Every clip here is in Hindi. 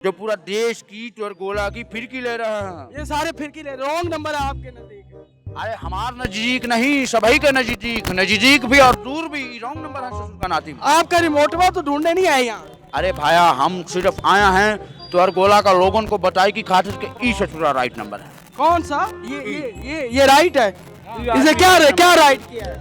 जो पूरा देश की और गोला की फिरकी ले रहे हैं। ये सारे फिरकी ले रॉन्ग नंबर है आपके नजदीक। अरे हमार नजदीक नहीं, सभी के नजदीक, नजदीक भी और दूर भी रॉन्ग नंबर है ससुर का नाती। आपका रिमोटवा तो ढूंढने नहीं आए यहाँ। अरे भाया हम सिर्फ आया हैं तो और गोला का लोगन को बताई की खातिर के ई ससुरा राइट नंबर है। कौन सा? ये राइट है। इसे क्या राइट किया है?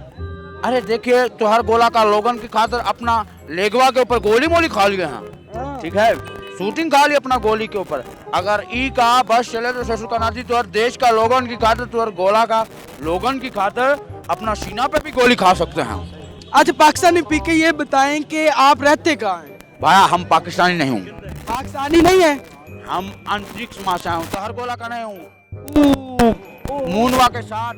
अरे देखिए तुहार गोला का लोगन की खातिर अपना लेगवा के ऊपर गोली मोली खा लिए हैं, ठीक है, शूटिंग खा ली अपना गोली के ऊपर। अगर ई का बस चले तो ससुर का नाती तो देश का लोगन की खातिर तो गोला का लोगन की खातिर अपना सीना पे भी गोली खा सकते हैं। अच्छा पाकिस्तानी पी के ये बताएं कि आप रहते कहाँ हैं? भाया हम पाकिस्तानी नहीं हूँ, पाकिस्तानी नहीं है, हम अंतरिक्ष माँ से हूँ, तो हर गोला का नहीं हूँ। मूनवा के साथ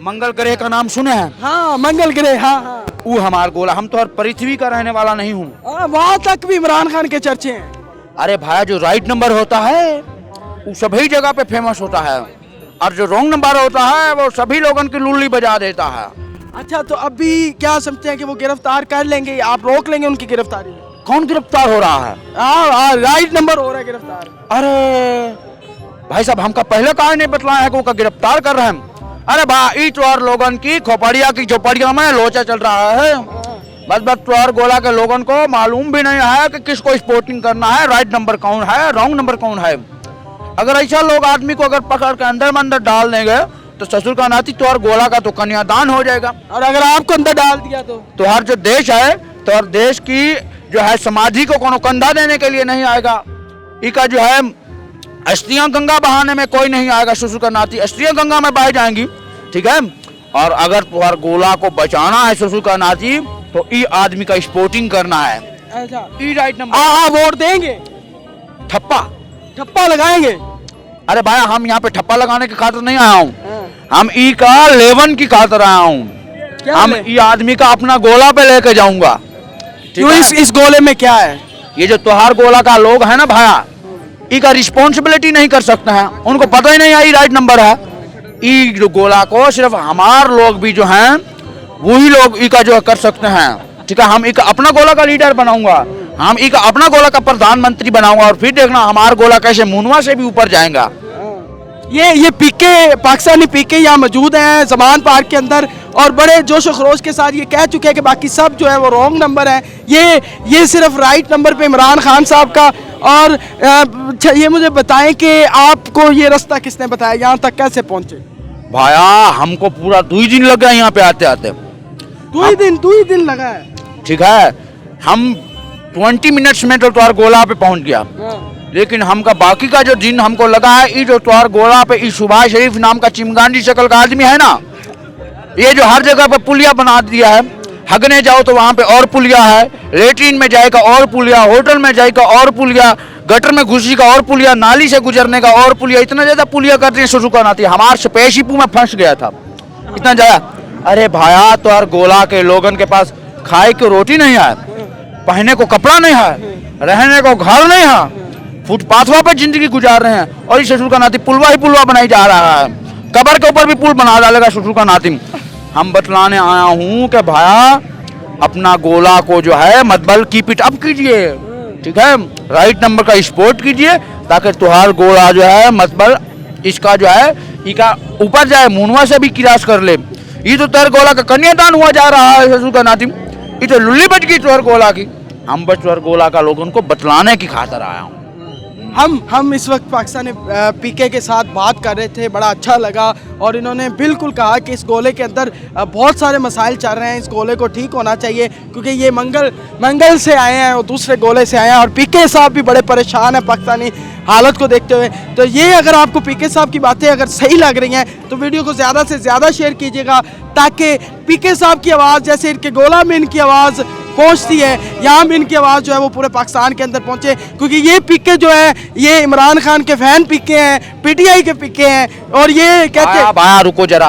मंगल ग्रह का नाम सुने हैं? हाँ मंगल ग्रह, हाँ। वो हमार गोला, हम तो हर पृथ्वी का रहने वाला नहीं हूँ। वहाँ तक भी इमरान खान के चर्चे हैं। अरे भाई जो राइट नंबर होता है वो सभी जगह पे फेमस होता है और जो रॉन्ग नंबर होता है वो सभी लोगों की लुल्ली बजा देता है। अच्छा तो अभी क्या समझते हैं कि वो गिरफ्तार कर लेंगे, आप रोक लेंगे उनकी गिरफ्तारी? कौन गिरफ्तार हो रहा है? राइट नंबर हो रहा है गिरफ्तार। अरे भाई साहब हमका पहले कहा नहीं बतलाया है कि वो गिरफ्तार कर रहे हैं। अरे भाई चोर लोगन की खोपड़िया की चौपड़िया में लोचा चल रहा है। बस चोर गोला के लोगन को मालूम भी नहीं है कि किसको स्पोर्टिंग करना है, राइट नंबर कौन है, रॉन्ग नंबर कौन है। अगर ऐसा लोग आदमी को अगर पकड़ के अंदर में अंदर डाल देंगे तो ससुर का नाती तो गोला का तो कन्यादान हो जाएगा। और अगर आपको अंदर डाल दिया तो हर जो देश है तो हर देश की जो है समाधि को कोनो कंधा देने के लिए नहीं आएगा। इका जो है अस्थियां गंगा बहाने में कोई नहीं आएगा, ससुर का नाती अस्थियां गंगा में बह जाएंगी, ठीक है। और अगर तुम्हार गोला को बचाना है ससुर का नाती तो ई आदमी का स्पोर्टिंग करना है। अच्छा ई राइट नंबर। हाँ वोट देंगे, ठप्पा लगाएंगे। अरे भाई हम यहाँ पे ठप्पा लगाने की खातिर नहीं आया हूँ, हम ई का लेवन की खातिर आया हूँ। हम ई आदमी का अपना गोला पे लेके जाऊंगा। क्यों? इस गोले में क्या है? ये जो त्योहार गोला का लोग है ना भाया, ई का रिस्पॉन्सिबिलिटी नहीं कर सकते हैं, उनको पता ही नहीं है राइट नंबर है। ई जो गोला को सिर्फ हमार लोग भी जो हैं वही लोग ई का जो कर सकते हैं, ठीक है। हम ई का अपना गोला का लीडर बनाऊंगा, हम ई का अपना गोला का प्रधानमंत्री बनाऊंगा और फिर देखना हमार गोला कैसे मुनवा से भी ऊपर जाएगा। ये पीके पाकिस्तानी पीके यहाँ मौजूद हैं जमान पार्क के अंदर और बड़े जोश व खरोश के साथ ये कह चुके हैं कि बाकी सब जो है वो रॉन्ग नंबर है, ये सिर्फ राइट नंबर पे इमरान खान साहब का। और ये मुझे बताएं कि आपको ये रास्ता किसने बताया, यहाँ तक कैसे पहुँचे? भाया हमको पूरा 2 दिन लग गया यहाँ पे आते आते। 2 दिन लगा है, ठीक है। हम 20 मिनट्स में तो तुम्हार गोला पे पहुँच गया, लेकिन हमका बाकी का जो दिन हमको लगा है ये जो तुम्हार गोला पे ई सुभाष शरीफ नाम का चिमगांडी शक्ल का आदमी है ना, ये जो हर जगह पे पुलिया बना दिया है। हगने जाओ तो वहाँ पे और पुलिया है, लेट्रिन में जाएगा और पुलिया, होटल में जाएगा और पुलिया, गटर में घुसी का और पुलिया, नाली से गुजरने का और पुलिया, इतना ज्यादा पुलिया करते हैं ससुर का नाती। हमारे स्पेसिपू में फंस गया था इतना ज्यादा। अरे भाया तो यार गोला के लोगन के पास खाए की रोटी नहीं है, पहने को कपड़ा नहीं है, रहने को घर नहीं है, फुटपाथवा पे जिंदगी गुजार रहे हैं और इस ससुर का नाती पुलवा ही पुलवा बनाई जा रहा है। कबर के ऊपर भी पुल बना डालेगा ससुर का नाती। हम बतलाने आया हूँ कि भाया अपना गोला को जो है मतबल कीप इट अप कीजिए, ठीक है, राइट नंबर का सपोर्ट कीजिए ताकि तुहार गोला जो है मतबल इसका जो है इसका ऊपर जाए, मुनवा से भी क्रॉस कर ले। ये तो तेरे गोला का कन्यादान हुआ जा रहा है ससुर का नाती, ये तो लुल्ली बच गई तुहार गोला की। हम बस तुहार गोला का लोगों को बतलाने की खातिर आया हूँ। हम इस वक्त पाकिस्तानी पीके के साथ बात कर रहे थे, बड़ा अच्छा लगा और इन्होंने बिल्कुल कहा कि इस गोले के अंदर बहुत सारे मसाइल चल रहे हैं, इस गोले को ठीक होना चाहिए क्योंकि ये मंगल से आए हैं और दूसरे गोले से आए हैं और पीके साहब भी बड़े परेशान हैं पाकिस्तानी हालत को देखते हुए। तो ये अगर आपको पीके साहब की बातें अगर सही लग रही हैं तो वीडियो को ज़्यादा से ज़्यादा शेयर कीजिएगा ताकि पीके साहब की आवाज़ जैसे इनके गोला में इनकी आवाज़ पहुंचती है, यहाँ भी इनकी आवाज़ जो है वो पूरे पाकिस्तान के अंदर पहुंचे क्योंकि ये पीके जो है ये इमरान खान के फैन पीके हैं, पीटीआई के पीके हैं और ये कहते हैं। भाया रुको जरा,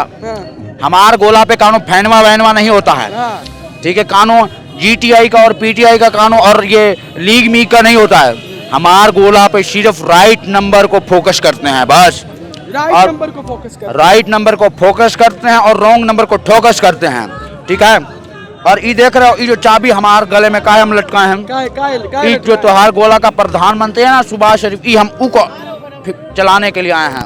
हमार गोला पे कानून फैनवा वैनवा नहीं होता है, ठीक है। कानून जीटीआई का और पीटीआई का कानून और ये लीग मीग का नहीं होता है। हमार गोला पे सिर्फ राइट नंबर को फोकस करते हैं, बस राइट नंबर को फोकस करते हैं, राइट नंबर को फोकस करते हैं और रॉन्ग नंबर को ठोकस करते हैं, ठीक है। और ये देख रहे हो, ये जो चाबी हमारे गले में कायम लटकाए हम, ये जो त्योहार गोला का प्रधानमंत्री है ना सुभाष शरीफ, ये हम को चलाने के लिए आए हैं।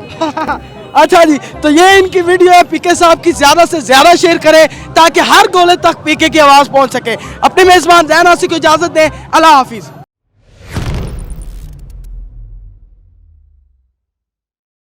अच्छा जी, तो ये इनकी वीडियो है, पीके साहब की ज्यादा से ज्यादा शेयर करें ताकि हर गोले तक पीके की आवाज पहुंच सके। अपने मेजबान जैन आसिफ को इजाजत दें, अल्लाह हाफिज।